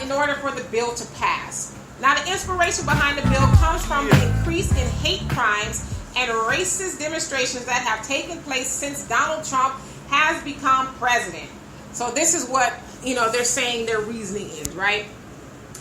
in order for the bill to pass. Now, the inspiration behind the bill comes from the increase in hate crimes and racist demonstrations that have taken place since Donald Trump has become president. So this is what, they're saying their reasoning is, right?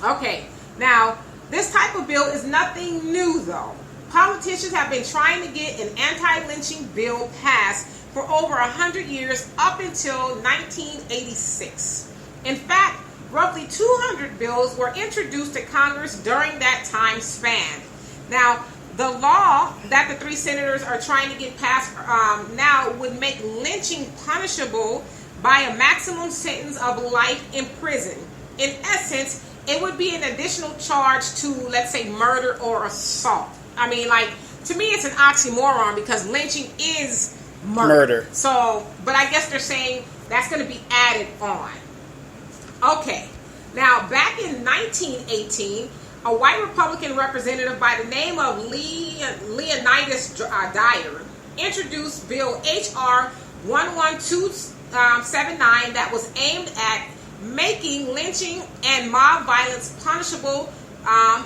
Okay, now, this type of bill is nothing new, though. Politicians have been trying to get an anti-lynching bill passed for over 100 years, up until 1986. In fact, roughly 200 bills were introduced to Congress during that time span. Now, the law that the three senators are trying to get passed now would make lynching punishable by a maximum sentence of life in prison. In essence, it would be an additional charge to, let's say, murder or assault. I mean, to me, it's an oxymoron because lynching is murder. So, but I guess they're saying that's going to be added on. Okay. Now, back in 1918, a white Republican representative by the name of Leonidas Dyer introduced Bill H.R. 11279 that was aimed at making lynching and mob violence punishable, a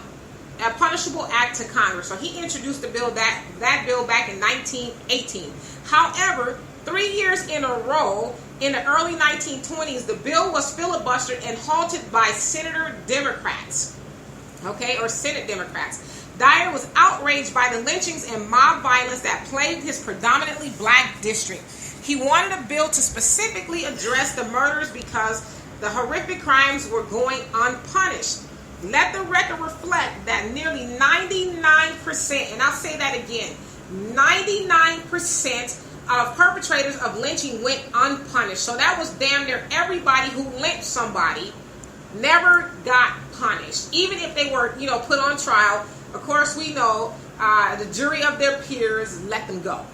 punishable act to Congress. So he introduced the bill that bill back in 1918. However, 3 years in a row, in the early 1920s, the bill was filibustered and halted by Senate Democrats. Dyer was outraged by the lynchings and mob violence that plagued his predominantly black district. He wanted a bill to specifically address the murders because the horrific crimes were going unpunished. Let the record reflect that nearly 99%, and I'll say that again, 99% of perpetrators of lynching went unpunished. So that was damn near everybody who lynched somebody never got punished. Even if they were, put on trial, of course we know the jury of their peers let them go.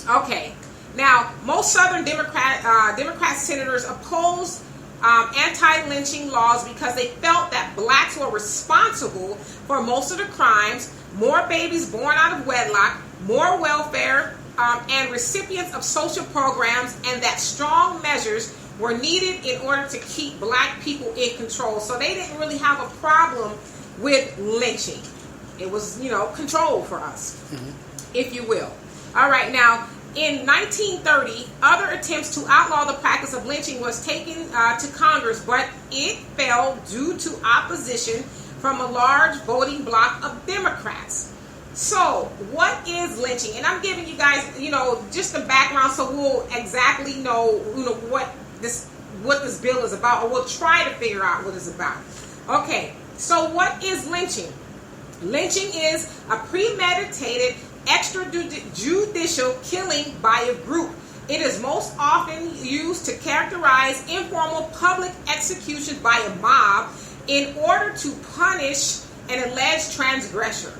Okay. Now, most Southern Democrat senators opposed anti-lynching laws because they felt that blacks were responsible for most of the crimes, more babies born out of wedlock, more welfare, and recipients of social programs, and that strong measures were needed in order to keep black people in control. So they didn't really have a problem with lynching. It was, control for us, if you will. All right, now, in 1930, other attempts to outlaw the practice of lynching was taken to Congress, but it fell due to opposition from a large voting bloc of Democrats. So, what is lynching? And I'm giving you guys, just the background so we'll exactly know, what this bill is about, or we'll try to figure out what it's about. Okay, so what is lynching? Lynching is a premeditated extrajudicial killing by a group. It is most often used to characterize informal public execution by a mob in order to punish an alleged transgressor,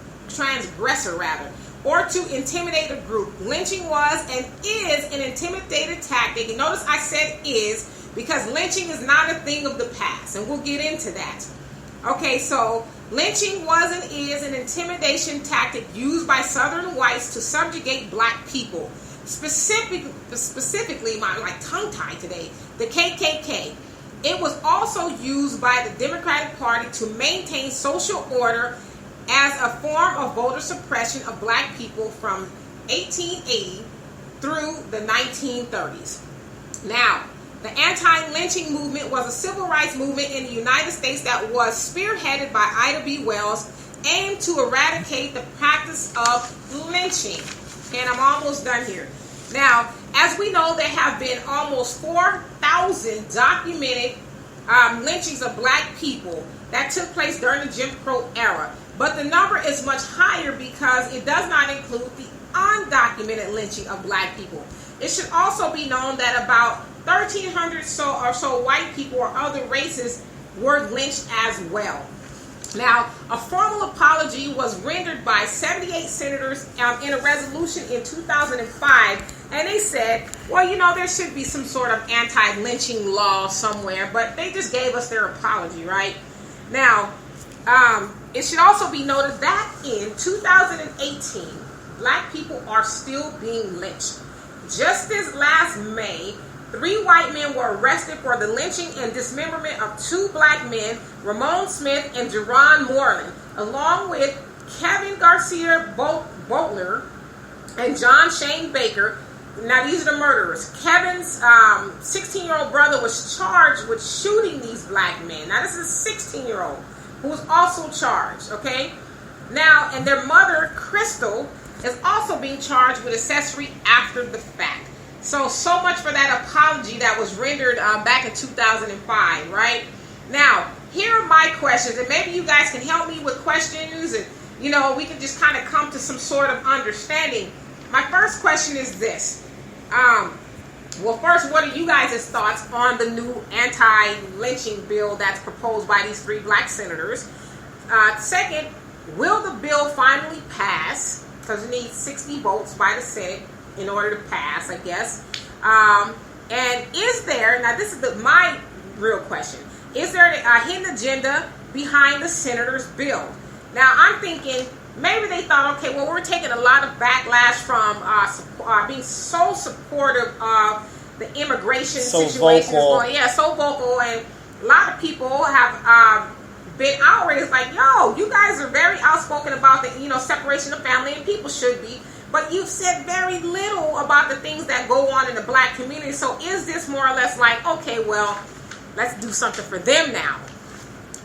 or to intimidate a group. Lynching was and is an intimidated tactic. And notice I said is because lynching is not a thing of the past, and we'll get into that. Okay, so lynching was and is an intimidation tactic used by Southern whites to subjugate black people. Specifically, my tongue-tied today, the KKK. It was also used by the Democratic Party to maintain social order as a form of voter suppression of black people from 1880 through the 1930s. Now, the anti-lynching movement was a civil rights movement in the United States that was spearheaded by Ida B. Wells, aimed to eradicate the practice of lynching. And I'm almost done here. Now, as we know, there have been almost 4,000 documented lynchings of black people that took place during the Jim Crow era. But the number is much higher because it does not include the undocumented lynching of black people. It should also be known that about 1,300 or so white people or other races were lynched as well. Now, a formal apology was rendered by 78 senators in a resolution in 2005, and they said, well, there should be some sort of anti-lynching law somewhere, but they just gave us their apology, right? Now, it should also be noted that in 2018, black people are still being lynched. Just this last May, 3 white men were arrested for the lynching and dismemberment of 2 black men, Ramon Smith and Jerron Moreland, along with Kevin Garcia Boltner and John Shane Baker. Now, these are the murderers. Kevin's 16-year-old brother was charged with shooting these black men. Now, this is a 16-year-old who was also charged, okay? Now, and their mother, Crystal, is also being charged with accessory after the fact. So much for that apology that was rendered back in 2005, right? Now, here are my questions, and maybe you guys can help me with questions, and, you know, we can just kind of come to some sort of understanding. My first question is this. Well, first, what are you guys' thoughts on the new anti-lynching bill that's proposed by these 3 black senators? Second, will the bill finally pass? Because it needs 60 votes by the Senate in order to pass, I guess. And is there, now this is my real question, is there a hidden agenda behind the senators' bill? Now, I'm thinking maybe they thought, okay, well, we're taking a lot of backlash from being so supportive of the immigration situation. So vocal, and a lot of people have been outraged, like, yo, you guys are very outspoken about the, you know, separation of family, and people should be, but you've said very little about the things that go on in the black community. So is this more or less like, okay, well, let's do something for them now?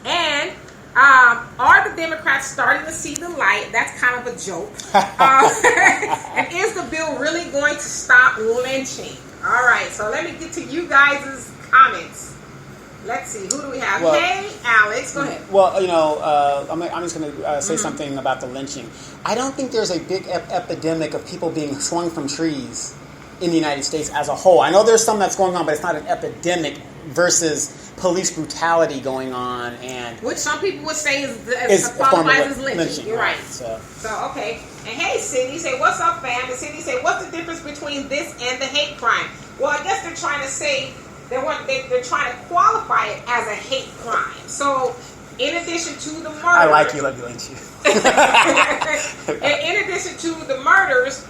And are the Democrats starting to see the light? That's kind of a joke. And is the bill really going to stop lynching? All right, so let me get to you guys' comments. Let's see, who do we have? Well, hey, Alex, go ahead. Well, you know, I'm just going to say something about the lynching. I don't think there's a big epidemic of people being swung from trees in the United States as a whole. I know there's some that's going on, but it's not an epidemic versus police brutality going on, and which some people would say is qualifies as lynching. You're right. So okay. And hey, Cindy, say, what's up, fam? And Cindy say, what's the difference between this and the hate crime? Well, I guess they're trying to say they're trying to qualify it as a hate crime. So, in addition to the murder, I like you, let me lynch you. In addition to the murders,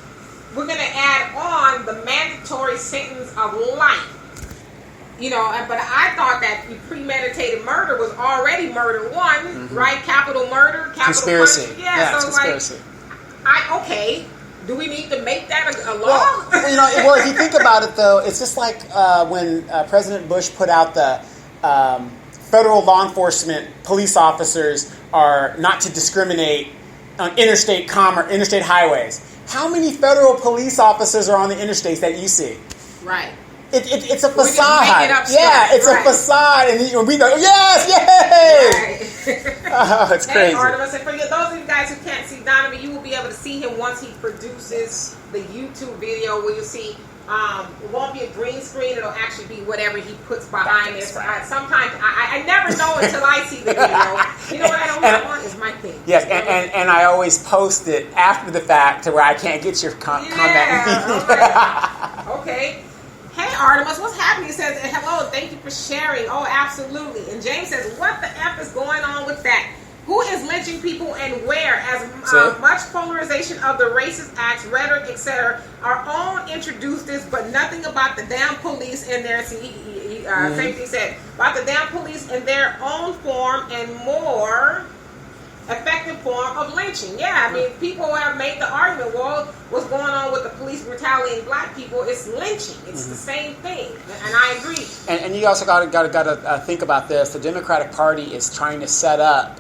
we're going to add on the mandatory sentence of life. You know, but I thought that premeditated murder was already murder one, right? Capital murder, capital conspiracy. punishment. Yeah, so conspiracy. Okay. Do we need to make that a law? Well, you know, if you think about it, though, it's just like when President Bush put out the federal law enforcement police officers are not to discriminate on interstate highways. How many federal police officers are on the interstates that you see? Right. It's a facade. It's right. a facade, and we go, yes, yay! Right. Oh, it's crazy. Hey, Artemis, and for those of you guys who can't see Donovan, you will be able to see him once he produces the YouTube video where you see it won't be a green screen, it'll actually be whatever he puts behind this. Sometimes I never know until I see the video. You know what I don't want is my thing. Yes, and I always post it after the fact to where I can't get your comment. Okay. Hey, Artemis, what's happening? He says, hello, thank you for sharing. Oh, absolutely. And James says, what the F is going on with that? Who is lynching people and where? As much polarization of the racist acts, rhetoric, etc. Our own introduced this, but nothing about the damn police and their, same thing he said, about the damn police in their own form and more effective form of lynching. Yeah, I mean, people have made the argument, well, what's going on with the police brutality in black people? It's lynching. It's the same thing, and I agree. And you also got to think about this. The Democratic Party is trying to set up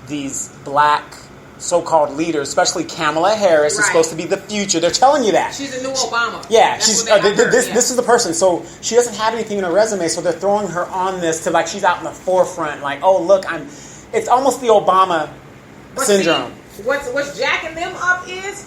these black so-called leaders, especially Kamala Harris, is supposed to be the future. They're telling you that. She's a new Obama. Yeah, this is the person. So she doesn't have anything in her resume, so they're throwing her on this to, like, she's out in the forefront, like, oh, look, it's almost the Obama syndrome. See, what's jacking them up is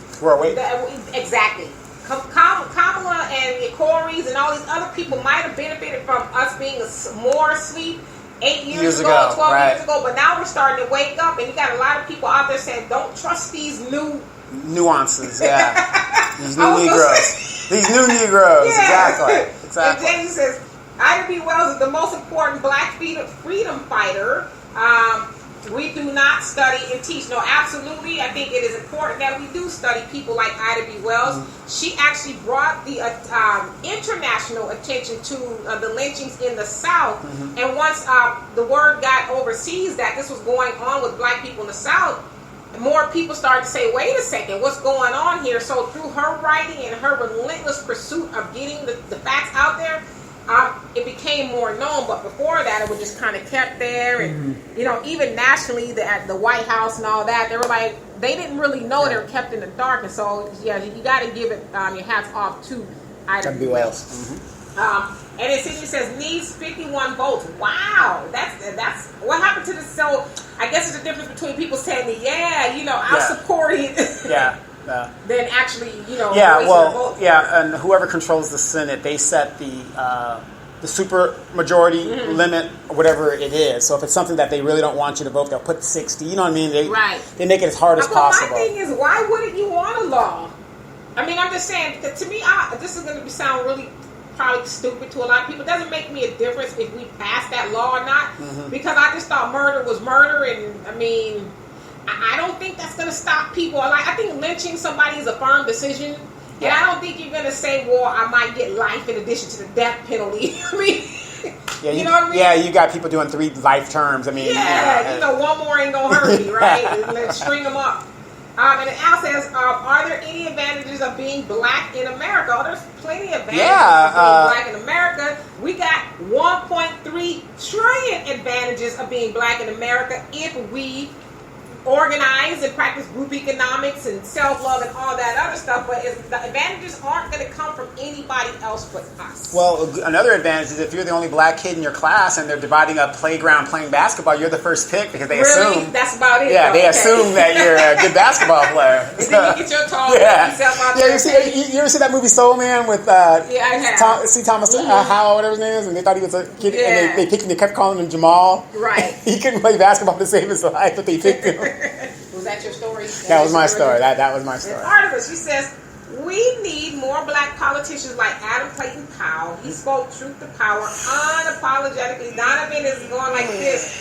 exactly. Kamala and the Corys and all these other people might have benefited from us being more asleep 8 years ago, 12 years ago, but now we're starting to wake up, and you got a lot of people out there saying, don't trust these new nuances. Yeah, these new Negroes. These new Negroes. Yeah. Exactly. And James says, Ida B. Wells is the most important black freedom fighter. We do not study and teach. No, absolutely. I think it is important that we do study people like Ida B. Wells. She actually brought the international attention to the lynchings in the South. And once the word got overseas that this was going on with black people in the South, more people started to say, wait a second, what's going on here? So through her writing and her relentless pursuit of getting the facts out there, it became more known. But before that, it was just kind of kept there. And, you know, even nationally, at the White House and all that, they were like, they didn't really know they were kept in the dark. And so, yeah, you got to give it your hats off to Ida B. Wells. And it simply says needs 51 votes. Wow, that's what happened to this. So I guess it's the difference between people saying, yeah, you know, I'll support it. Then actually, you know, and whoever controls the Senate, they set the super majority limit, or whatever it is. So if it's something that they really don't want you to vote, they'll put 60. You know what I mean? They make it as hard as possible. My thing is, why wouldn't you want a law? I mean, I'm just saying, to me, this is going to sound really probably stupid to a lot of people. It doesn't make me a difference if we pass that law or not, because I just thought murder was murder, and I mean, I don't think that's going to stop people. Like, I think lynching somebody is a firm decision, and I don't think you're going to say, well, I might get life in addition to the death penalty. I mean, you know what I mean? Yeah, you got people doing 3 life terms. I mean, you know, one more ain't going to hurt me, right? And let's string them up. And it Al says, are there any advantages of being black in America? Oh, there's plenty of advantages of being black in America. We got 1.3 trillion advantages of being black in America if we organize and practice group economics and self-love and all that other stuff, but the advantages aren't going to come from anybody else but us. Well, another advantage is if you're the only black kid in your class and they're dividing up playground playing basketball, you're the first pick because they assume... That's about it. Yeah, they assume that you're a good basketball player. And then you get your tall yourself out there. You ever see that movie Soul Man with Thomas Howell, whatever his name is, and they thought he was a kid, and they kept calling him Jamal. Right. He couldn't play basketball to save his life, but they picked him. Was that your story? That was my story. That was my story. And Artemis, she says, we need more black politicians like Adam Clayton Powell. He spoke truth to power unapologetically. Donovan is going like this.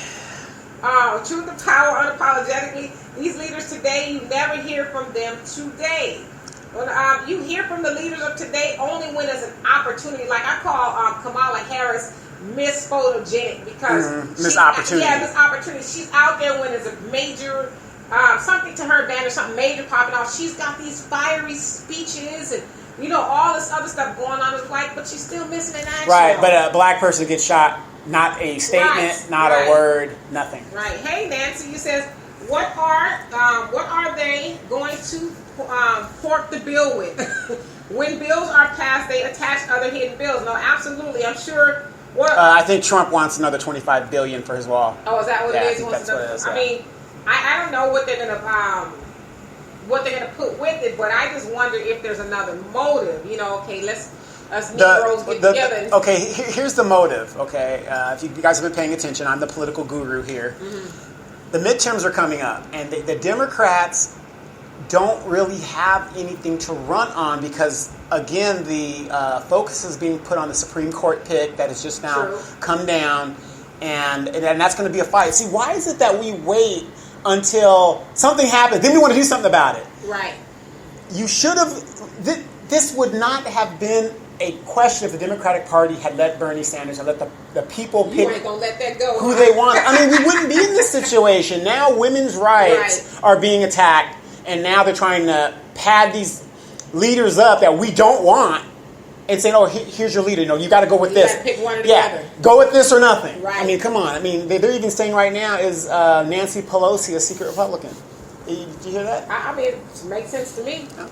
Truth to power unapologetically. These leaders today, you never hear from them today. You hear from the leaders of today only when there's an opportunity. Like I call Kamala Harris Miss Photogenic because Miss Opportunity. Yeah, Miss Opportunity. She's out there when there's a major something to her advantage, something major popping off. She's got these fiery speeches and you know all this other stuff going on. It's like, but she's still missing an action. Right, but a black person gets shot. Not a statement, not a word, nothing. Right. Hey, Nancy, you says what are they going to pork the bill with? When bills are passed, they attach other hidden bills. No, absolutely. I'm sure. I think Trump wants another $25 billion for his wall. Oh, is that what it is? I think that's what it is. I mean, I don't know what they're gonna put with it, but I just wonder if there's another motive. You know, okay, us Negroes get together. Okay, here's the motive. Okay, if you guys have been paying attention, I'm the political guru here. The midterms are coming up, and the Democrats don't really have anything to run on because, again, the focus is being put on the Supreme Court pick that has just now come down, and that's going to be a fight. See, why is it that we wait until something happens, then we want to do something about it? Right. You should have... This would not have been a question if the Democratic Party had let Bernie Sanders and let the people pick ain't gonna let that go, who they want. I mean, we wouldn't be in this situation. Now women's rights are being attacked, and now they're trying to pad these leaders up that we don't want and saying, oh, here's your leader. No, you got to go with this. Gotta pick one or the other. Go with this or nothing. Right. I mean, come on. I mean, they're even saying right now, is Nancy Pelosi a secret Republican? Did you hear that? I mean, it makes sense to me. Yeah.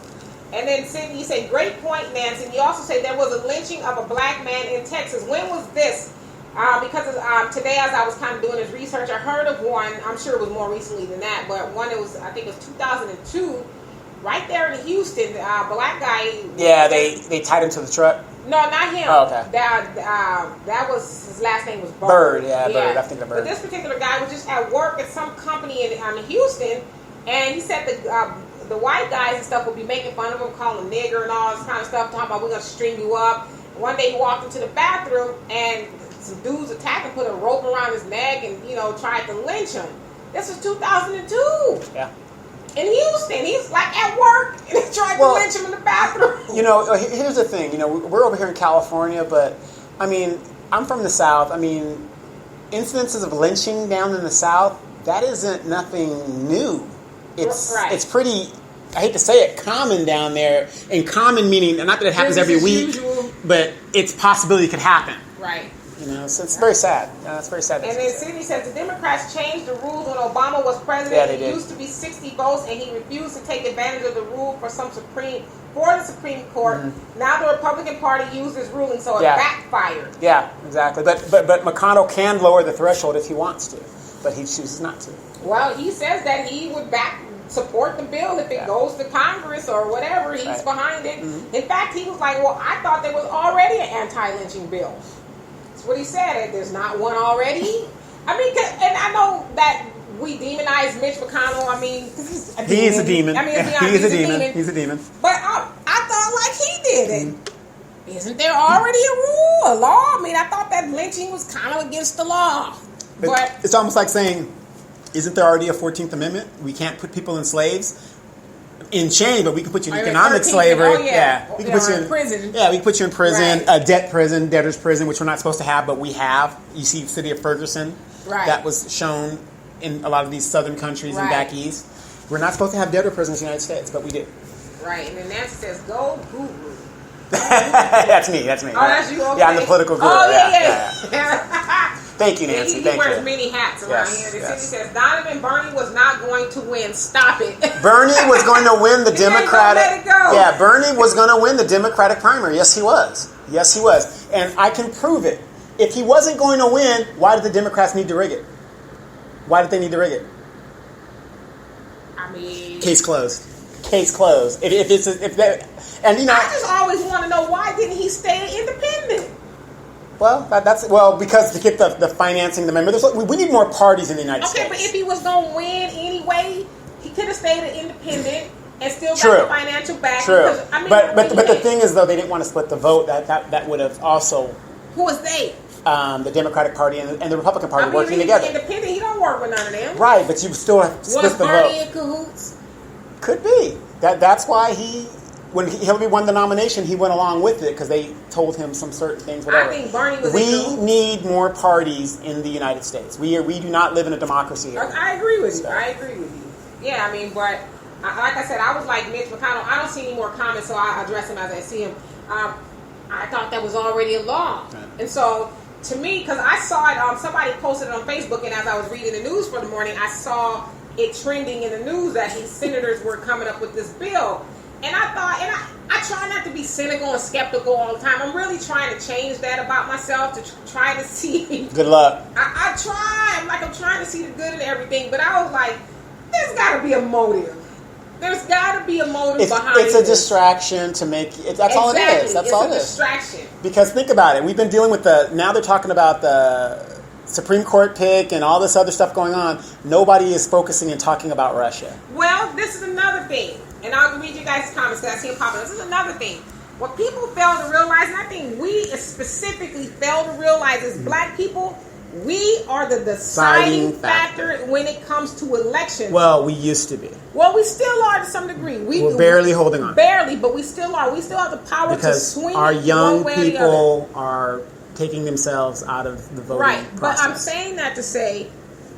And then, Cindy, you say, great point, Nancy. You also say there was a lynching of a black man in Texas. When was this? Because today, as I was kind of doing this research, I heard of one. I'm sure it was more recently than that, but one it was, I think it was 2002, right there in Houston. Black guy. Yeah, they tied him to the truck. No, not him. Oh, okay. That was his last name was Bird. Bird. I think the Bird. But this particular guy was just at work at some company in Houston, and he said the white guys and stuff would be making fun of him, calling him nigger and all this kind of stuff, talking about we're gonna string you up. One day he walked into the bathroom and some dudes attacked him, put a rope around his neck, and tried to lynch him. This was 2002. Yeah. In Houston, he's like at work, and they tried to lynch him in the bathroom. You know, here's the thing. You know, we're over here in California, but I mean, I'm from the South. I mean, incidences of lynching down in the South, that isn't nothing new. It's pretty, I hate to say it, common down there. And common meaning, not that it happens every week, but it's possibility could happen. Right. You know, so it's very sad. It's very sad. And then Sidney says the Democrats changed the rules when Obama was president. Yeah, they It did. used to be 60 votes, and he refused to take advantage of the rule for the Supreme Court. Mm-hmm. Now the Republican Party used this ruling, so it backfired. Yeah, exactly. But McConnell can lower the threshold if he wants to, but he chooses not to. Well, he says that he would support the bill if it goes to Congress or whatever. He's behind it. Mm-hmm. In fact, he was like, well, I thought there was already an anti-lynching bill. That's what he said. There's not one already. I mean, and I know that we demonize Mitch McConnell. I mean, he's a demon. I mean, he's a demon. He's a demon. But I thought like he did it. Isn't there already a law? I mean, I thought that lynching was kind of against the law. But it's almost like saying, isn't there already a 14th Amendment? We can't put people in chain, but we can put you in economic slavery. We can put you in prison. Yeah, we can put you in prison, Right. debtor's prison, which we're not supposed to have, but we have. You see, the city of Ferguson, that was shown in a lot of these southern countries and back east. We're not supposed to have debtor prisons in the United States, but we do. Right, and then Nancy says, "Go guru." That's me. Oh, that's you. Okay. Yeah, I'm the political guru. Oh yeah. Thank you, Nancy. He wears many hats around here. The city says Donovan Bernie was not going to win. Stop it. Bernie was going to win the Democratic. Let it go. Yeah, Bernie was going to win the Democratic primary. Yes, he was. And I can prove it. If he wasn't going to win, why did the Democrats need to rig it? Why did they need to rig it? I mean, case closed. If that, and you know, I just always want to know why didn't he stay independent? Well, because to get the financing, the members, we need more parties in the United States. Okay, but if he was going to win anyway, he could have stayed an independent and still got the financial backing. True. Because, I mean, but the thing is, though, they didn't want to split the vote. That would have also. Who was they? The Democratic Party and the Republican Party working he's together. Independent, he don't work with none of them. Right, but you still have to split the vote. Was Bernie in cahoots? Could be. That's why when Hillary won the nomination, he went along with it because they told him some certain things. Whatever. I think Bernie was. We need more parties in the United States. We do not live in a democracy here. I agree with you. Yeah, I mean, but like I said, I was like Mitch McConnell. I don't see any more comments, so I address him as I see him. I thought that was already a law, and so. To me, because I saw it, somebody posted it on Facebook, and as I was reading the news for the morning, I saw it trending in the news that these senators were coming up with this bill. And I thought, and I try not to be cynical and skeptical all the time. I'm really trying to change that about myself, to try to see. Good luck. I try. I'm trying to see the good in everything, but I was like, there's got to be a motive. There's got to be a motive behind it. It's a distraction to make. That's all it is. That's all it is. It's a distraction. Because think about it. We've been dealing with now they're talking about the Supreme Court pick and all this other stuff going on. Nobody is focusing and talking about Russia. Well, this is another thing. And I'll read you guys' comments because I see them popping. This is another thing. What people fail to realize, and I think we specifically fail to realize as black people, we are the deciding factor when it comes to elections. Well, we used to be. Well, we still are to some degree. We're barely holding on. Barely, but we still are. We still have the power to swing our young one way people are taking themselves out of the voting process. But I'm saying that to say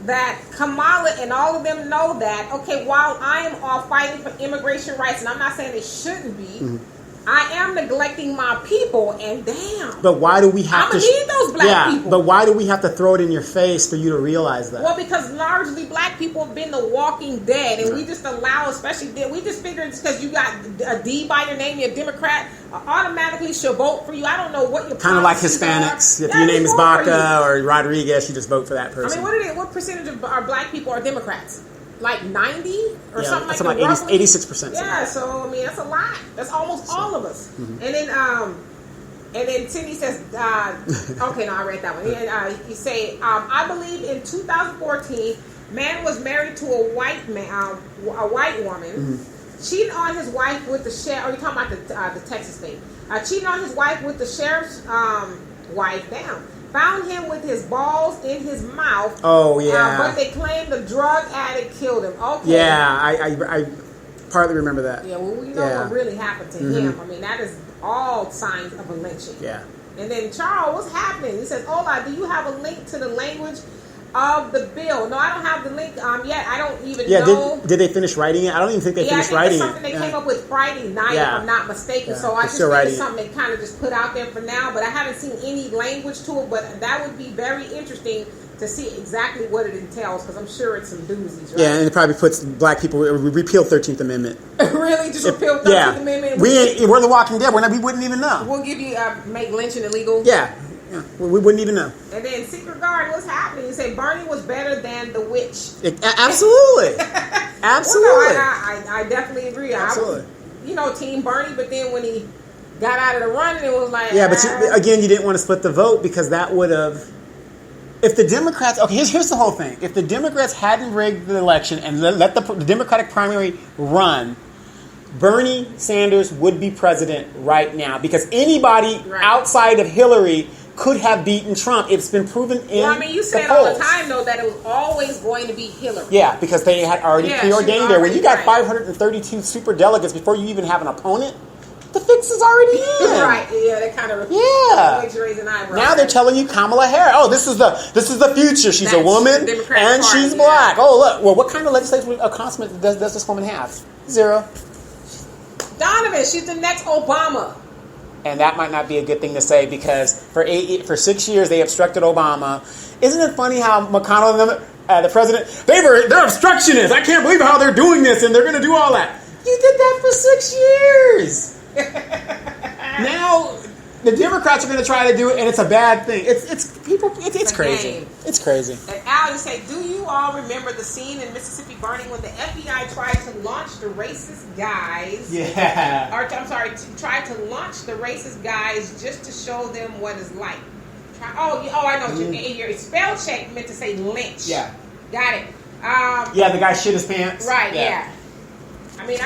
that Kamala and all of them know that, okay, while I am all fighting for immigration rights, and I'm not saying it shouldn't be, I am neglecting my people, and damn. But why do we have I'm gonna need those black people. But why do we have to throw it in your face for you to realize that? Well, because largely black people have been the walking dead, and we just allow, we just figure it's because you got a D by your name, you're a Democrat, automatically should vote for you. I don't know what your kind of like Hispanics. If your name is Baca or Rodriguez, you just vote for that person. I mean, what percentage of our black people are Democrats? Like 90 or something like that. 86%. Yeah, so I mean that's a lot. That's almost all of us. Mm-hmm. And then Cindy says, okay, no, I read that one. You say, I believe in 2014, man was married to a white man, a white woman, cheated on his wife with the sheriff. Are you talking about the Texas thing? Cheated on his wife with the sheriff's wife. Damn. found him with his balls in his mouth. Oh, yeah. But they claimed the drug addict killed him. Okay. Yeah, I partly remember that. Yeah, well, we know what really happened to him. I mean, that is all signs of a lynching. Yeah. And then, Charles, what's happening? He says, Ola, do you have a link to the language of the bill? No, I don't have the link yet. I don't even know. Did they finish writing it? I don't even think they finished writing it. I think it's something they came up with Friday night, if I'm not mistaken. So I just think it's something they kind of just put out there for now. But I haven't seen any language to it. But that would be very interesting to see exactly what it entails, because I'm sure it's some doozies, right? Yeah, and it probably puts black people, repeal 13th Amendment. Really? Just repeal 13th Amendment? We're the Walking Dead. We wouldn't even know. We'll give you, make lynching illegal? Yeah, we wouldn't even know. And then Secret Guard, what's happening? You say Bernie was better than the witch. Absolutely. Absolutely. Well, no, I definitely agree. Absolutely. I was, Team Bernie, but then when he got out of the running, it was like... Yeah, but again, you didn't want to split the vote, because that would have... If the Democrats... Okay, here's the whole thing. If the Democrats hadn't rigged the election and let the Democratic primary run, Bernie Sanders would be president right now, because anybody outside of Hillary could have beaten Trump. It's been proven in the polls. Well, I mean, you said all the time, though, that it was always going to be Hillary. Yeah, because they had already preordained her. When you got 532 super delegates before you even have an opponent, the fix is already in. Right, yeah, that kind of makes you raise an eyebrow. Now they're telling you Kamala Harris. Oh, this is the future. She's a woman and she's black. Oh, look. Well, what kind of legislative accomplishment does this woman have? Zero. Donovan, she's the next Obama. And that might not be a good thing to say, because for 6 years they obstructed Obama. Isn't it funny how McConnell and them, the president, they're obstructionists. I can't believe how they're doing this, and they're going to do all that. You did that for 6 years. Now the Democrats are going to try to do it, and it's a bad thing. It's crazy. Game. It's crazy. And Al, you say, do you all remember the scene in Mississippi Burning when the FBI tried to launch the racist guys? Yeah. Or tried to launch the racist guys just to show them what it's like. I know. Your spell check meant to say lynch. Yeah. Got it. The guy shit his pants. Right. Yeah. I mean,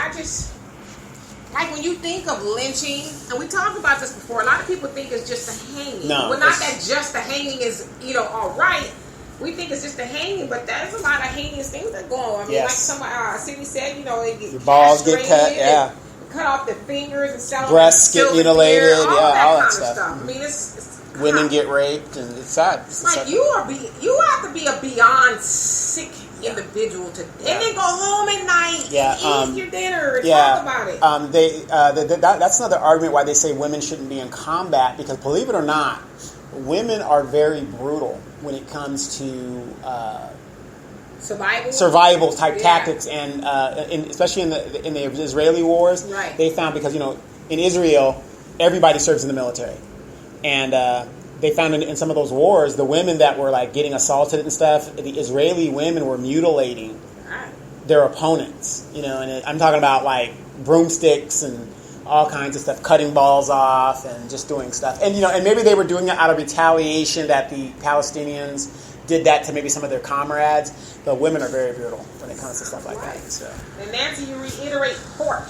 like when you think of lynching, and we talked about this before, a lot of people think it's just a hanging. No. Well, not that just the hanging is, all right. We think it's just a hanging, but there's a lot of hanging things that go on. I mean, like Cindy said, they get your balls get cut, cut off their fingers and sell breasts get mutilated, all that kind of stuff. I mean, it's women get raped, and it's sad. Like you have to be a beyond sick individual to, and then go home at night and eat your dinner and talk about it. That's another argument why they say women shouldn't be in combat, because believe it or not, women are very brutal when it comes to survival type tactics, and especially in the Israeli wars. Right. They found, because in Israel everybody serves in the military, and they found in some of those wars, the women that were like getting assaulted and stuff, the Israeli women were mutilating their opponents. And I'm talking about like broomsticks and all kinds of stuff, cutting balls off and just doing stuff. And and maybe they were doing it out of retaliation that the Palestinians did that to maybe some of their comrades. But women are very brutal when it comes to stuff like that. So. And Nancy, you reiterate pork.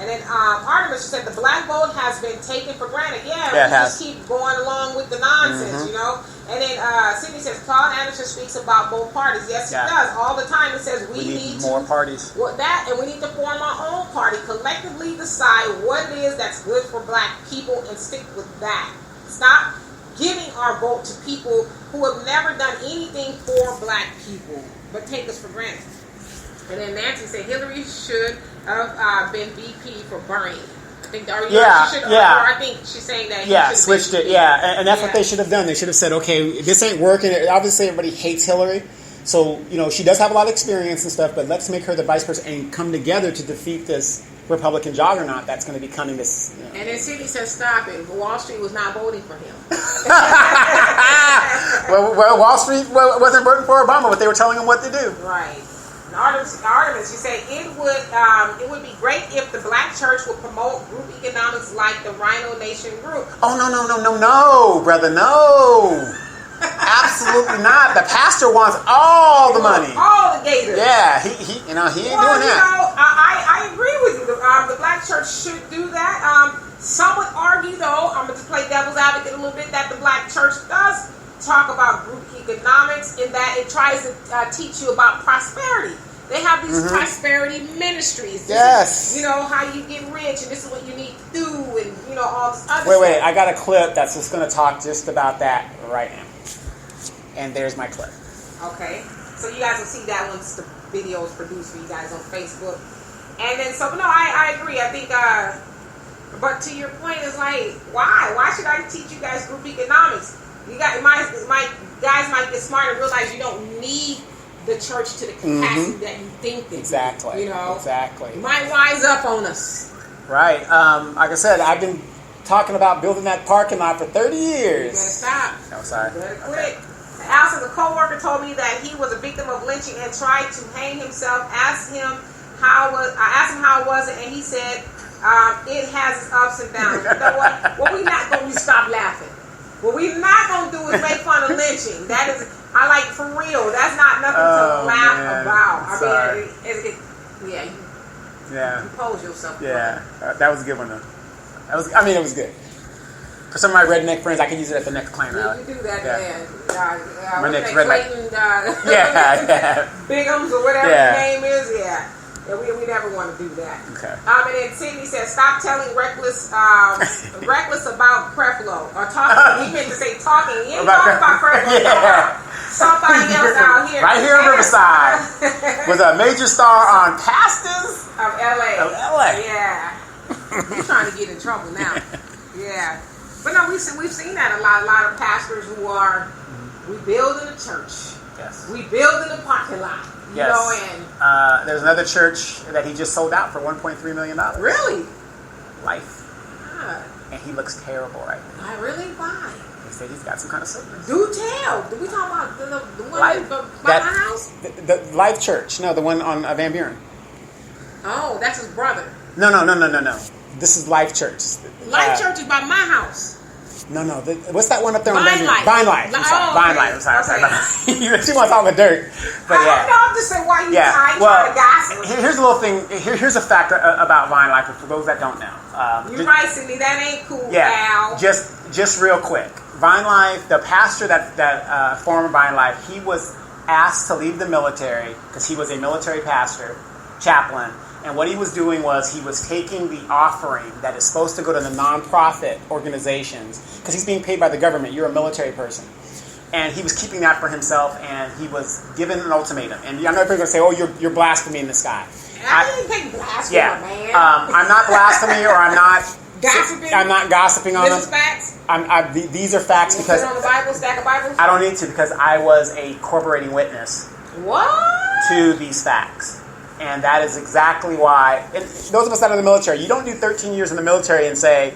And then Artemis said the black vote has been taken for granted. Yeah, we just keep going along with the nonsense, And then Sydney says, Claude Anderson speaks about both parties. Yes, he does. All the time. He says we need more parties. Well, and we need to form our own party. Collectively decide what it is that's good for black people and stick with that. Stop giving our vote to people who have never done anything for black people, but take us for granted. And then Nancy said Hillary should have been VP for Bernie. I think, or I think she's saying that. Switched it. And that's what they should have done. They should have said, okay, this ain't working. Obviously, everybody hates Hillary, so she does have a lot of experience and stuff. But let's make her the vice president and come together to defeat this Republican juggernaut that's going to be coming this. And then Cindy says, stop it. Wall Street was not voting for him. well, Wall Street wasn't voting for Obama, but they were telling him what to do. Right. Artemis, you say it would be great if the black church would promote group economics like the Rhino Nation group. Oh, no, brother, no. Absolutely not. The pastor wants all the money. All the gators. Yeah, he ain't doing that. I agree with you. The black church should do that. Some would argue, though, I'm going to just play devil's advocate a little bit, that the black church does talk about group economics in that it tries to teach you about prosperity. They have these prosperity ministries. This is, how you get rich, and this is what you need to do, and all this other stuff. Wait, I got a clip that's just going to talk just about that right now. And there's my clip. Okay, so you guys will see that once the video is produced for you guys on Facebook. And then, I agree. I think, but to your point, it's like, why? Why should I teach you guys group economics? You got my guys might get smart and realize you don't need the church to the capacity that you think that exactly. Exactly. You might wise up on us. Right. Like I said, I've been talking about building that parking lot for 30 years. You better stop. No, sorry. You better quit. Allison, a co-worker, told me that he was a victim of lynching and tried to hang himself. Asked him how it was, and he said it has its ups and downs. You know what? What we not going to stop laughing. What we not going to do is make fun of lynching. That is, I like, for real. That's not nothing to laugh about. Sorry. You pose yourself. Yeah, that was a good one though. It was good. For some of my redneck friends, I can use it at the next clan rally. You do that, My next redneck. Bigums or whatever his name is, we never want to do that. Okay. And then Sydney said, stop telling reckless about Creflo. Or talking. He meant to say talking. He ain't talking about Creflo. Somebody else out here. Right here in Riverside. With a major star on Pastors of LA. Yeah. He's trying to get in trouble now. Yeah. But no, we've seen that a lot of pastors who are rebuilding the church. Yes. Rebuilding the parking lot. Yes. And there's another church that he just sold out for $1.3 million. Really? Life. God. And he looks terrible right now. I really? Why? They say he's got some kind of sickness. Do tell. Do we talk about the one by my house? The Life Church. No, the one on Van Buren. Oh, that's his brother. No. This is Life Church. Life Church is by my house. No. What's that one up there on Vine Life? Vine Life. Vine Life. I'm sorry. She wants all the dirt. But I know. I'm just saying why you trying to gossip. Here's a little thing. Here's a fact about Vine Life for those that don't know. You're right, Cindy. That ain't cool, Al. Just real quick. Vine Life, the pastor that formed Vine Life, he was asked to leave the military because he was a military pastor, chaplain. And what he was doing was he was taking the offering that is supposed to go to the nonprofit organizations, because he's being paid by the government. You're a military person. And he was keeping that for himself, and he was given an ultimatum. And I know people are going to say, oh, you're blaspheming this guy. I didn't think blasphemy, man. I'm not blasphemy, or I'm not gossiping. I'm not gossiping on them. This is facts. These are facts because put it on the Bible, stack of Bibles? I don't need to, because I was a corroborating witness. What? To these facts. And that is exactly why, those of us that are in the military, you don't do 13 years in the military and say,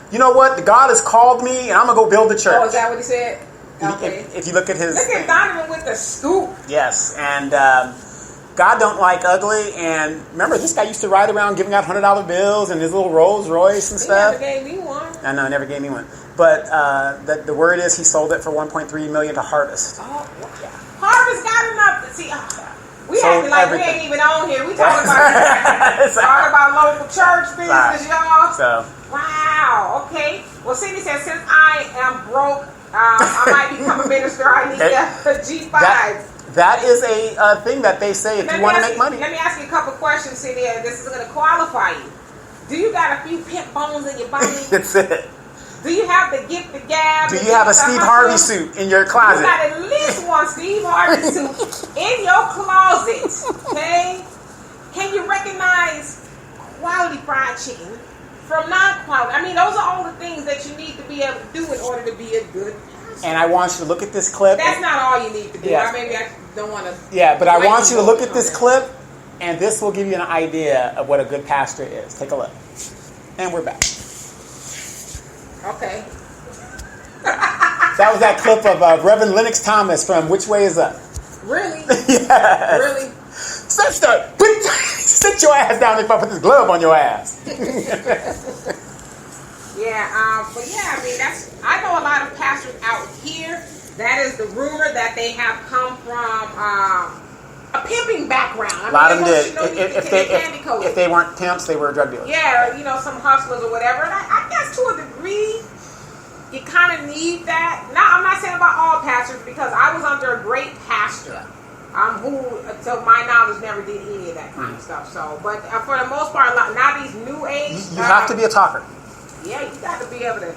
you know what, God has called me and I'm going to go build a church. Oh, is that what he said? Okay. If you look at his... Look at Donovan with the scoop. Yes, and God don't like ugly, and remember, this guy used to ride around giving out $100 bills and his little Rolls Royce and stuff. He never gave me one. I know, never gave me one. But the word is he sold it for $1.3 million to Harvest. Oh, yeah. Harvest got enough to see... We acting like everything. We ain't even on here. We talking about local church business, y'all. So. Wow. Okay. Well, Cindy says, since I am broke, I might become a minister. I need a G5. That is a thing that they say if you want to make money. Let me ask you a couple questions, Cindy. This is going to qualify you. Do you got a few pimp bones in your body? That's it. Do you have the gift, the gab? Do you have a Steve Harvey suit in your closet? You got at least one Steve Harvey suit in your closet, okay? Can you recognize quality fried chicken from non-quality? I mean, those are all the things that you need to be able to do in order to be a good pastor. And I want you to look at this clip. That's not all you need to do. Yeah. Maybe I don't want to... Yeah, but I want you to look at this clip, and this will give you an idea of what a good pastor is. Take a look. And we're back. Okay. That was that clip of Reverend Lennox Thomas from Which Way Is Up? Really? Yes. Really? Sit your ass down if I put this glove on your ass. But yeah, I mean, I know a lot of pastors out here. That is the rumor that they have come from a pimping background. A lot of them did. If they weren't pimps, they were drug dealers. Yeah, some hustlers or whatever. And I guess to a degree, you kind of need that. Now, I'm not saying about all pastors because I was under a great pastor. Who, to my knowledge, never did any of that kind of stuff. So, but for the most part, now these new age, you have to be a talker. Yeah, you got to be able to.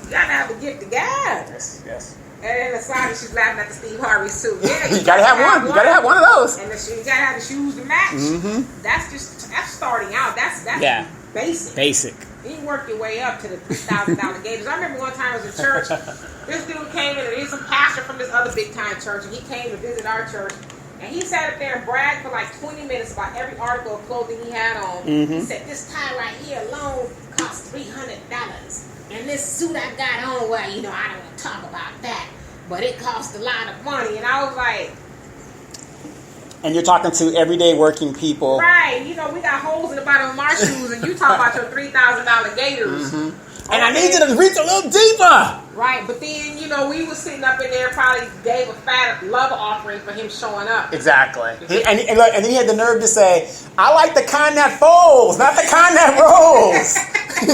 You got to have the gift of gab. Yes. And then aside, she's laughing at the Steve Harvey suit. Yeah, you got to have one. You got to have one of those. And you got to have the shoes to match. Mm-hmm. That's starting out. That's basic. Basic. Then you work your way up to the $3,000 gators. I remember one time I was in church. This dude came in, and he's a pastor from this other big time church, and he came to visit our church. And he sat up there and bragged for like 20 minutes about every article of clothing he had on. Mm-hmm. He said, this tie right here alone cost $300. And this suit I got on, well, I don't want to talk about that. But it cost a lot of money. And I was like... And you're talking to everyday working people. Right. We got holes in the bottom of our shoes, and you talk about your $3,000 gators. Mm-hmm. And I need you to reach a little deeper. Right, but then, we was sitting up in there, probably gave a fat love offering for him showing up. Exactly. And then he had the nerve to say, I like the kind that folds, not the kind that rolls.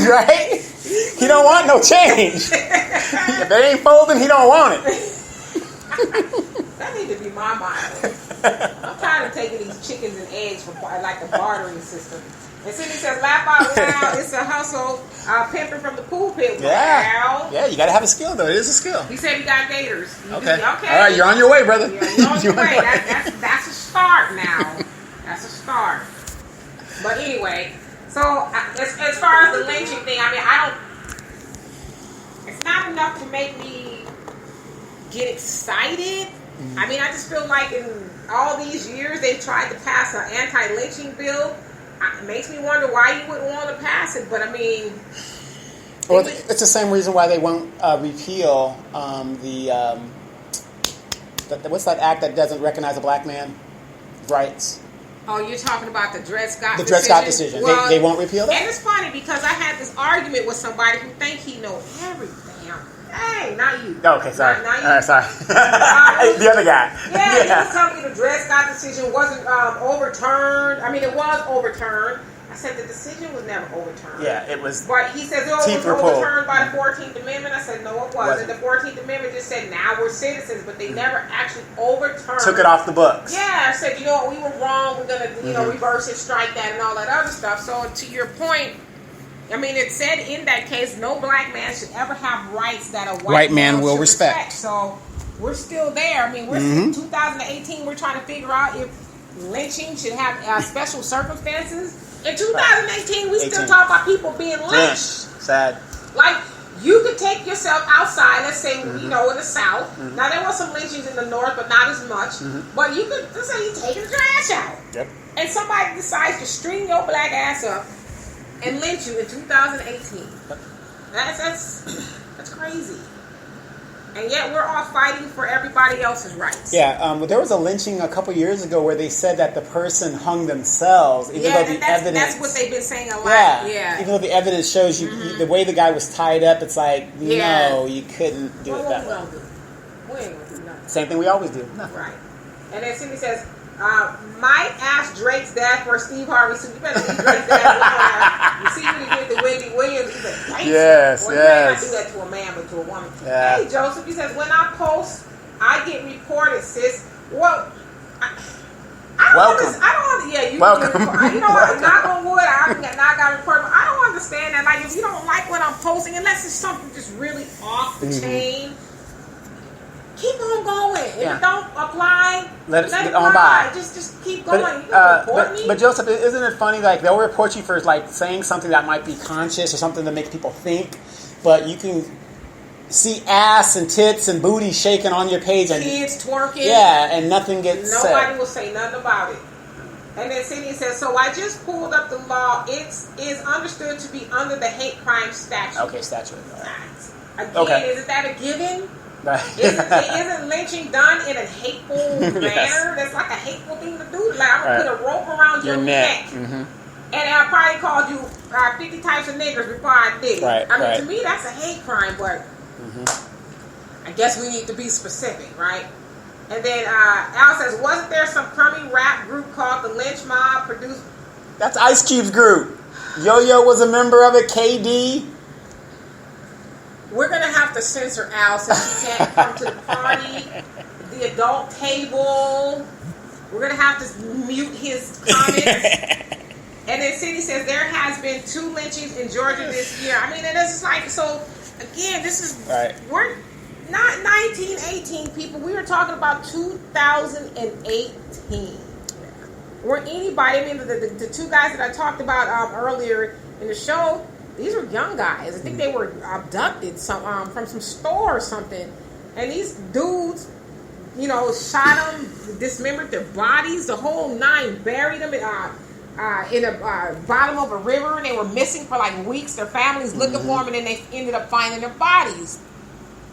Right? He don't want no change. If it ain't folding, he don't want it. That need to be my motto. I'm tired of taking these chickens and eggs from like a bartering system. And Cindy says, laugh out loud. It's a hustle. Pimping from the pulpit. Yeah. Wow. Yeah, you got to have a skill, though. It is a skill. He said he got gators. Okay. All right, you're on your way, brother. Yeah, you're on your way. That's a start now. That's a start. But anyway, so as far as the lynching thing, it's not enough to make me get excited. I just feel like in all these years they've tried to pass an anti-lynching bill. It makes me wonder why you wouldn't want to pass it, but well, it's the same reason why they won't repeal what's that act that doesn't recognize a black man's rights? Oh, you're talking about the Dred Scott decision? The Dred Scott decision. Well, they won't repeal that? And it's funny because I had this argument with somebody who thinks he knows everything. Hey, not you. Okay, sorry. Not you. Sorry. The other guy. Yeah, he was telling me the Dred Scott decision wasn't overturned. It was overturned. I said the decision was never overturned. Yeah, it was. But he says it was overturned by the 14th Amendment. I said, no, it wasn't. The 14th Amendment just said now we're citizens, but they never actually overturned. Took it off the books. Yeah, I said, we were wrong. We're going to, reverse it, strike that, and all that other stuff. So to your point, it said in that case, no black man should ever have rights that a white man will respect. So we're still there. We're in 2018. We're trying to figure out if lynching should have special circumstances. In 2018, we still talk about people being lynched. Sad. Like, you could take yourself outside, let's say, in the South. Mm-hmm. Now, there was some lynchings in the North, but not as much. Mm-hmm. But you could, let's say, you're taking the trash out. Yep. And somebody decides to string your black ass up and lynch you in 2018. That's crazy. And yet we're all fighting for everybody else's rights. Yeah, there was a lynching a couple years ago where they said that the person hung themselves, even though the evidence... that's what they've been saying a lot. Yeah. Even though the evidence shows you the way the guy was tied up, it's like, no, you couldn't do it that way. We ain't gonna do nothing. Same thing we always do. Nothing. Right. And then Cindy says, might ask Drake's dad for a Steve Harvey suit. You better see Drake's dad. You see when he did the Wendy Williams, he's like, thanks. Yes, well, you may not do that to a man, but to a woman. Yeah. Hey, Joseph, he says, when I post, I get reported, sis. Well, welcome. Welcome. Knock on wood, I got reported, but I don't understand that. Like, if you don't like what I'm posting, unless it's something just really off the chain, keep on going. If it don't apply, let it get on by. Just keep going. You can report me. But Joseph, isn't it funny? Like, they'll report you for like saying something that might be conscious or something that makes people think, but you can see ass and tits and booty shaking on your page and kids twerking. Yeah, and nothing gets said. Nobody will say nothing about it. And then Cindy says, so I just pulled up the law. It is understood to be under the hate crime statute. Okay, statute. Again, isn't that a given? Isn't lynching done in a hateful manner? That's like a hateful thing to do. Like, I'm going to put a rope around your neck. Mm-hmm. And I probably called you 50 types of niggers before I did it. To me, that's a hate crime, but I guess we need to be specific, right? And then Al says, wasn't there some crummy rap group called the Lynch Mob produced? That's Ice Cube's group. Yo-Yo was a member of it, KD. we're going to have to censor Al since he can't come to the party, the adult table. We're going to have to mute his comments. And then Cindy says there has been 2 lynchings in Georgia this year. I mean, and it's like, so again, this is, we're not 1918 people. We were talking about 2018. Were anybody, I mean, the 2 guys that I talked about earlier in the show, these were young guys. I think they were abducted from some store or something. And these dudes, you know, shot them, dismembered their bodies, the whole 9, buried them in the bottom of a river, and they were missing for like weeks. Their families looking for them, and then they ended up finding their bodies.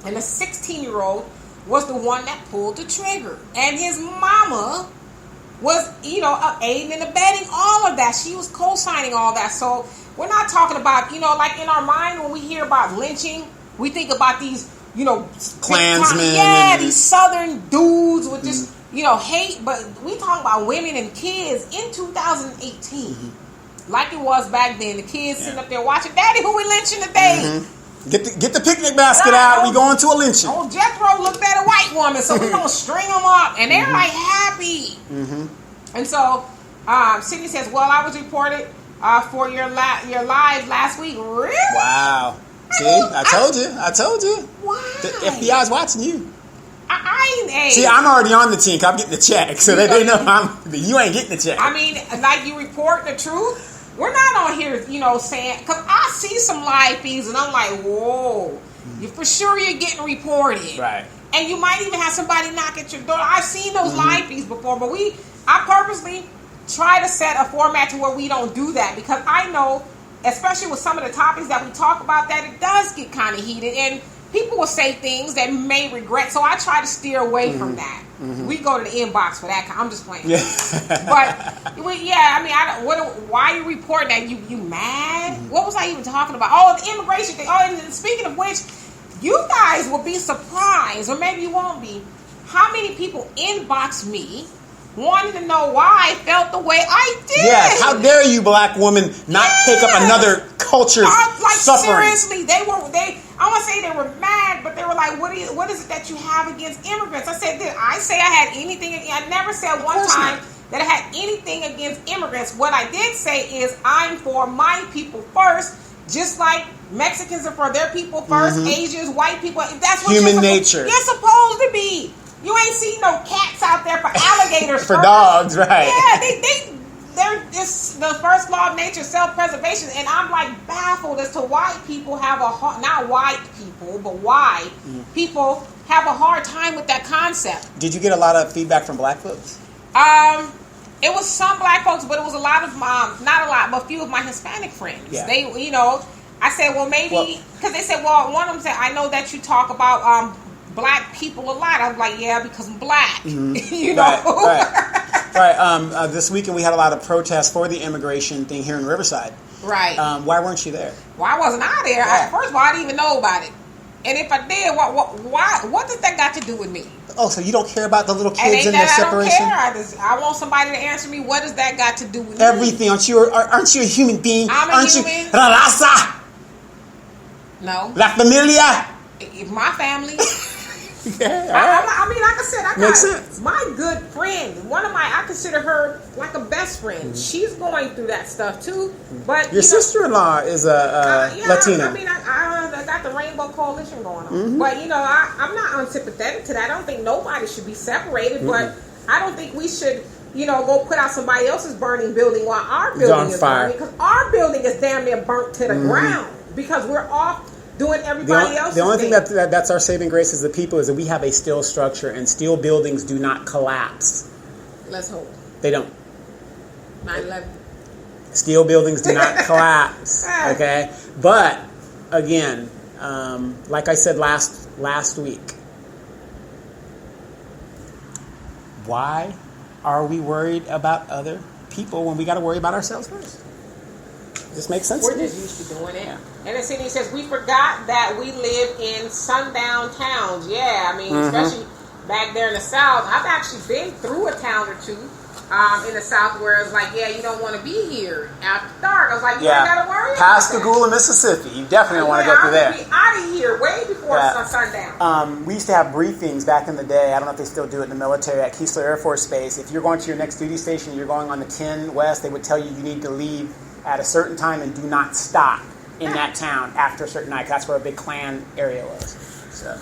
And the 16-year-old was the one that pulled the trigger, and his mama was, you know, aiding and abetting all of that. She was co-signing all that. So we're not talking about, you know, like in our mind when we hear about lynching, we think about these, you know, Klansmen, these Southern dudes with just, you know, hate, but we talk about women and kids in 2018, like it was back then. The kids sitting up there watching, Daddy, who we lynching today? Get the picnic basket out. We going to a lynching. Old Jethro looked at a white woman, so we gonna string them up, and they're like happy. And so Sydney says, "Well, I was reported for your live last week." Really? Wow. See, I told you. Why? The FBI's watching you. See, I'm already on the team. I'm getting the check, so they know you ain't getting the check. I mean, like you report the truth. We're not on here, you know, saying, because I see some live feeds and I'm like, whoa, you for sure you're getting reported, right? And you might even have somebody knock at your door. I've seen those live feeds before, but I purposely try to set a format to where we don't do that, because I know, especially with some of the topics that we talk about, that it does get kind of heated and people will say things that may regret. So I try to steer away from that. We go to the inbox for that. I'm just playing. But yeah, I mean, why are you reporting that? You mad? What was I even talking about? Oh, the immigration thing. Oh, and speaking of which, you guys will be surprised, or maybe you won't be, how many people inbox me wanting to know why I felt the way I did. Yes, how dare you, black woman, not take up another culture's suffering. Seriously, I want to say they were mad, but they were like, what is it that you have against immigrants? I said, did I say I had anything? I never said one time that I had anything against immigrants. What I did say is I'm for my people first, just like Mexicans are for their people first, Asians, white people. That's what human nature. You're supposed to be. You ain't seen no cats out there for alligators. For dogs, right? Yeah, they're just the first law of nature, self-preservation. And I'm like baffled as to why people have not white people, but why people have a hard time with that concept. Did you get a lot of feedback from black folks? It was some black folks, but it was a lot of not a lot, but a few of my Hispanic friends. Yeah. They, you know, I said, well, maybe because they said, well, one of them said, I know that you talk about black people a lot. I was like, yeah, because I'm black. You know? Right. This weekend we had a lot of protests for the immigration thing here in Riverside. Right. Why weren't you there? Why wasn't I there? Yeah. First of all, I didn't even know about it. And if I did, what does that got to do with me? Oh, so you don't care about the little kids and their separation? I don't care. I want somebody to answer me. What does that got to do with everything? Aren't you a human being? I'm a human. La raza. No. La familia. My family. Yeah, I mean, like I said, I Makes got sense. my good friend. I consider her like a best friend. She's going through that stuff too. But your sister-in-law is a Latina. I mean, I got the Rainbow Coalition going on. But you know, I'm not unsympathetic to that. I don't think nobody should be separated. But I don't think we should, you know, go put out somebody else's burning building while our building is burning, because our building is damn near burnt to the ground because we're off doing everybody else's. The only thing that's our saving grace as the people is that we have a steel structure, and steel buildings do not collapse. Let's hope. They don't. 9/11. Steel buildings do not collapse. Okay, but again, like I said last week, why are we worried about other people when we got to worry about ourselves first? This makes sense. We're just used to doing it. And then Sydney says, we forgot that we live in sundown towns. Yeah, I mean, especially back there in the South. I've actually been through a town or two in the South where it's like, yeah, you don't want to be here after dark. I was like, you Yeah. ain't got to worry Pascagoula, Mississippi. You definitely don't want to go through there. Be out of here way before sundown. We used to have briefings back in the day. I don't know if they still do it in the military at Keesler Air Force Base. If you're going to your next duty station, you're going on the 10 West, they would tell you need to leave at a certain time and do not stop in that town after a certain night. That's where a big Klan area was. So,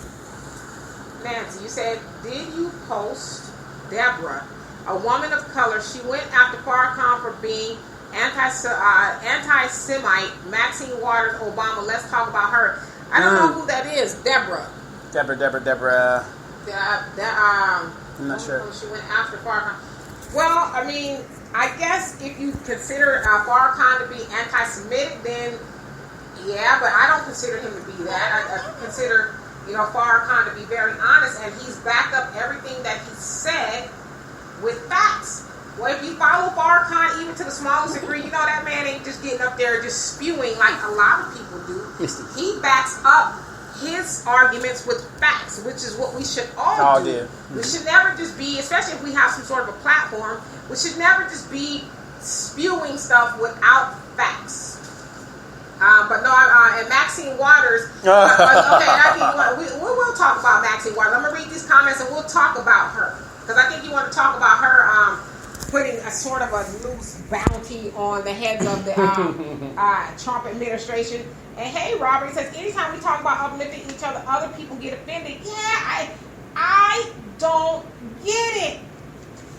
Nancy, you said, did you post Deborah, a woman of color? She went after Farrakhan for being anti-Semite. Maxine Waters, Obama. Let's talk about her. I don't know who that is. Deborah. Deborah. I'm not sure. She went after Farrakhan. Well, I mean, I guess if you consider Farrakhan to be anti-Semitic, then yeah, but I don't consider him to be that. I consider, Farrakhan to be very honest, and he's backed up everything that he said with facts. Well, if you follow Farrakhan even to the smallest degree, that man ain't just getting up there just spewing like a lot of people do. He backs up his arguments with facts, which is what we should all do. Mm-hmm. We should never just be, especially if we have some sort of a platform, we should never just be spewing stuff without facts. But no, and Maxine Waters, we will talk about Maxine Waters. I'm going to read these comments and we'll talk about her. Because I think you want to talk about her putting a sort of a loose bounty on the heads of the Trump administration. And hey, Robert, he says, anytime we talk about uplifting each other, other people get offended. Yeah, I don't get it.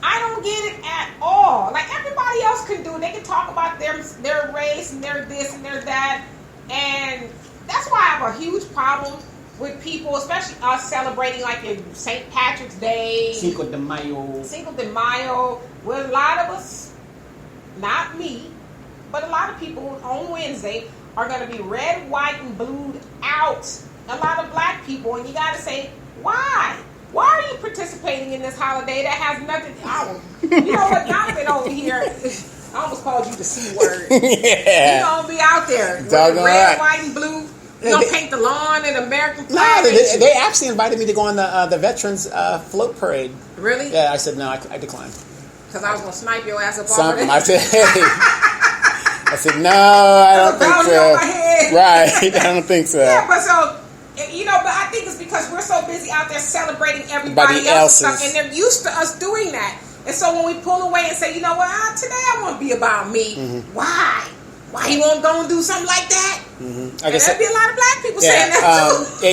I don't get it at all. Like everybody else can do it. They can talk about their race and their this and their that. And that's why I have a huge problem with people, especially us celebrating like in St. Patrick's Day. Cinco de Mayo. Well, a lot of us, not me, but a lot of people on Wednesday are going to be red, white, and blued out. A lot of black people. And you got to say, why? Why are you participating in this holiday that has nothing? You know what, Jonathan over here, I almost called you the C word. Yeah. You gonna be out there with red, white, and blue. You gonna paint the lawn in American flag? No, they actually invited me to go on the Veterans Float Parade. Really? Yeah, I said no, I declined. Because I was gonna snipe your ass up Something. over there. I said no, I don't think so. Right, I don't think so. Yeah, but so. But I think it's because we're so busy out there celebrating everybody else's stuff, and they're used to us doing that. And so when we pull away and say, today I want to be about me. Mm-hmm. Why? Why you won't go and do something like that? Mm-hmm. There'd be a lot of black people saying that too.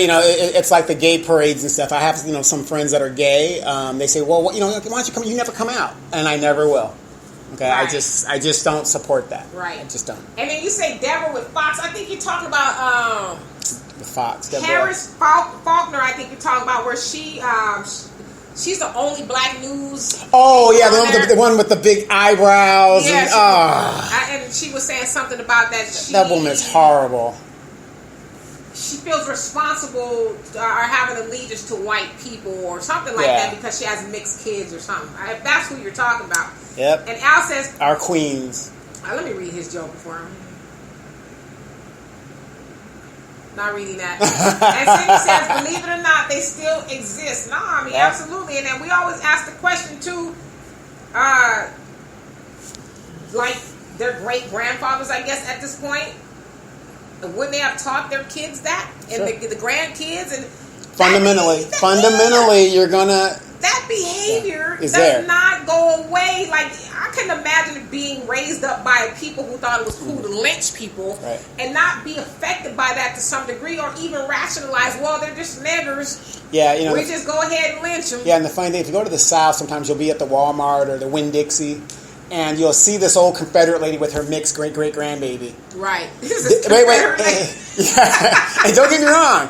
It's like the gay parades and stuff. I have some friends that are gay. They say, well, why don't you come? You never come out, and I never will. Okay, right. I just don't support that. Right, I just don't. And then you say Deborah with Fox. I think you're talking about Fox. Harris Faulkner. I think you're talking about where she's the only black news. Oh yeah, the one with the big eyebrows. Yeah, and she was saying something about that. That woman is horrible. She feels responsible or having allegiance to white people or something like that because she has mixed kids or something. If that's who you're talking about. Yep. And Al says, our queens. Let me read his joke for him. Not reading that. And Cindy says, believe it or not, they still exist. No, I mean, absolutely. And then we always ask the question, too, like their great-grandfathers, I guess, at this point, wouldn't they have taught their kids that? And the grandkids? And fundamentally, you're going to... That behavior does not go away. Like, I couldn't imagine it being raised up by people who thought it was cool to lynch people and not be affected by that to some degree or even rationalize, well, they're just niggers. Yeah, we just go ahead and lynch them. Yeah, and the funny thing, if you go to the South, sometimes you'll be at the Walmart or the Winn-Dixie, and you'll see this old Confederate lady with her mixed great-great-grandbaby. Right. Wait. Yeah. And don't get me wrong.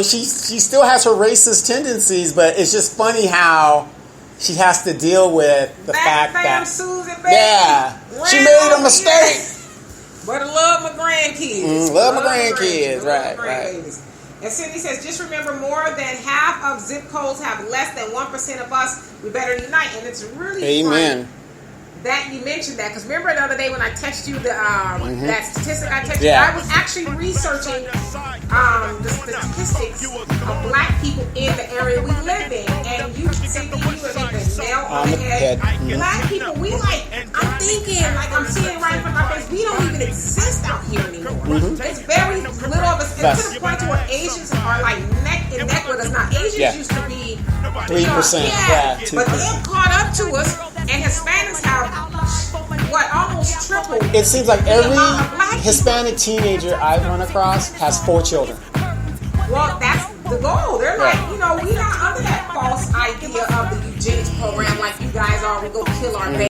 She still has her racist tendencies, but it's just funny how she has to deal with the fact that Susan, baby, she made a mistake. But I love my grandkids. Love my grandkids, right. And Cindy says, just remember, more than half of zip codes have less than 1% of us. We better unite, and it's really Amen. funny that you mentioned that, because remember the other day when I texted you the that statistic I texted Yeah. you, I was actually researching the statistics of black people in the area we live in, and you see you hit the nail on the head. Black people, we like, I'm thinking, like I'm seeing right in front of my face, we don't even exist out here anymore. It's very little of us, and to the point to where Asians are like neck and neck with us. Now Asians used to be 3%, yeah, 2%. but they've caught up to us, and Hispanics have almost tripled. It seems like the every amount of black Hispanic teenager I've run across has 4 children. Well, that's the goal. They're like, we're not under that false idea of the eugenics program like you guys are. We go kill our babies.